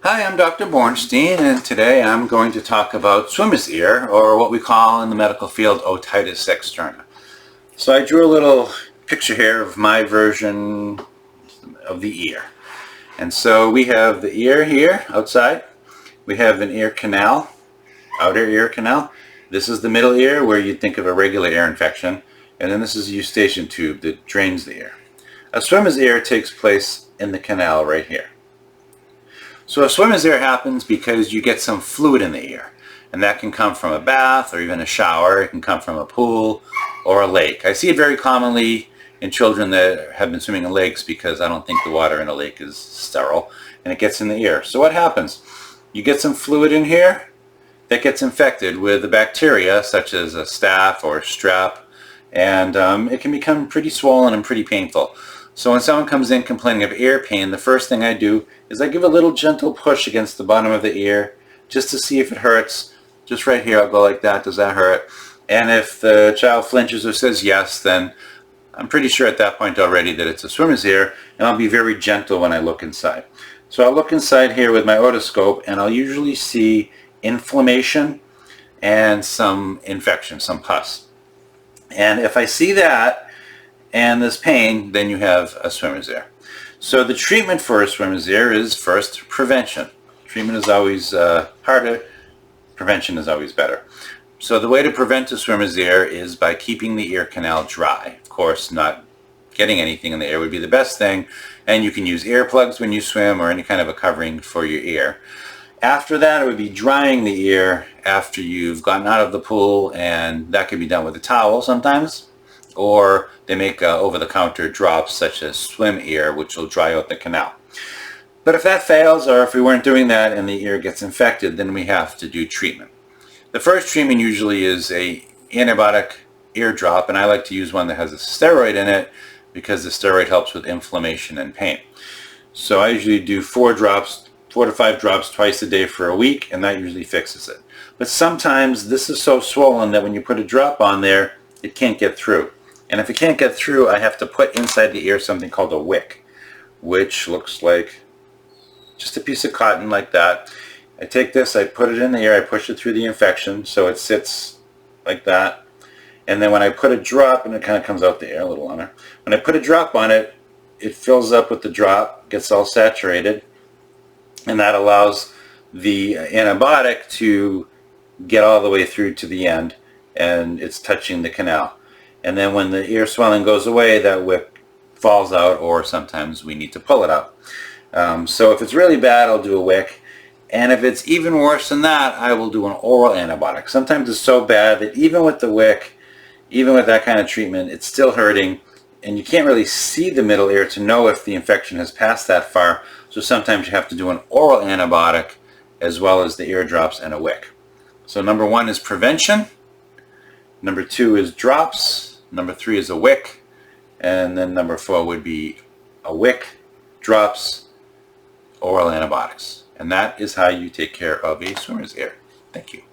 Hi, I'm Dr. Bornstein, and today I'm going to talk about swimmer's ear, or what we call in the medical field otitis externa. So I drew a little picture here of my version of the ear. And so we have the ear here outside. We have an ear canal, outer ear canal. This is the middle ear where you'd think of a regular ear infection. And then this is a eustachian tube that drains the ear. A swimmer's ear takes place in the canal right here. So a swimmer's ear happens because you get some fluid in the ear, and that can come from a bath or even a shower. It can come from a pool or a lake. I see it very commonly in children that have been swimming in lakes because I don't think the water in a lake is sterile, and it gets in the ear. So what happens? You get some fluid in here that gets infected with a bacteria such as a staph or strep, and it can become pretty swollen and pretty painful. So when someone comes in complaining of ear pain, the first thing I do is I give a little gentle push against the bottom of the ear just to see if it hurts. Just right here, I'll go like that. Does that hurt? And if the child flinches or says yes, then I'm pretty sure at that point already that it's a swimmer's ear, and I'll be very gentle when I look inside. So I'll look inside here with my otoscope, and I'll usually see inflammation and some infection, some pus. And if I see that, and this pain, then you have a swimmer's ear. So the treatment for a swimmer's ear is first prevention. Treatment is always harder, prevention is always better. So the way to prevent a swimmer's ear is by keeping the ear canal dry. Of course, not getting anything in the ear would be the best thing, and you can use earplugs when you swim or any kind of a covering for your ear. After that, it would be drying the ear after you've gotten out of the pool, and that can be done with a towel sometimes. Or they make over-the-counter drops such as swim ear, which will dry out the canal. But if that fails, or if we weren't doing that and the ear gets infected, then we have to do treatment. The first treatment usually is a antibiotic ear drop, and I like to use one that has a steroid in it because the steroid helps with inflammation and pain. So I usually do 4 to 5 drops twice a day for a week, and that usually fixes it. But sometimes this is so swollen that when you put a drop on there, it can't get through. And if it can't get through, I have to put inside the ear something called a wick, which looks like just a piece of cotton like that. I take this, I put it in the ear, I push it through the infection so it sits like that. And then when I put a drop, and it kind of comes out the ear a little on it, when I put a drop on it, it fills up with the drop, gets all saturated, and that allows the antibiotic to get all the way through to the end, and it's touching the canal. And then when the ear swelling goes away, that wick falls out, or sometimes we need to pull it out. So if it's really bad, I'll do a wick. And if it's even worse than that, I will do an oral antibiotic. Sometimes it's so bad that even with the wick, even with that kind of treatment, it's still hurting, and you can't really see the middle ear to know if the infection has passed that far. So sometimes you have to do an oral antibiotic as well as the ear drops and a wick. So number 1 is prevention. Number 2 is drops. Number 3 is a wick. And then number 4 would be a wick, drops, oral antibiotics. And that is how you take care of a swimmer's ear. Thank you.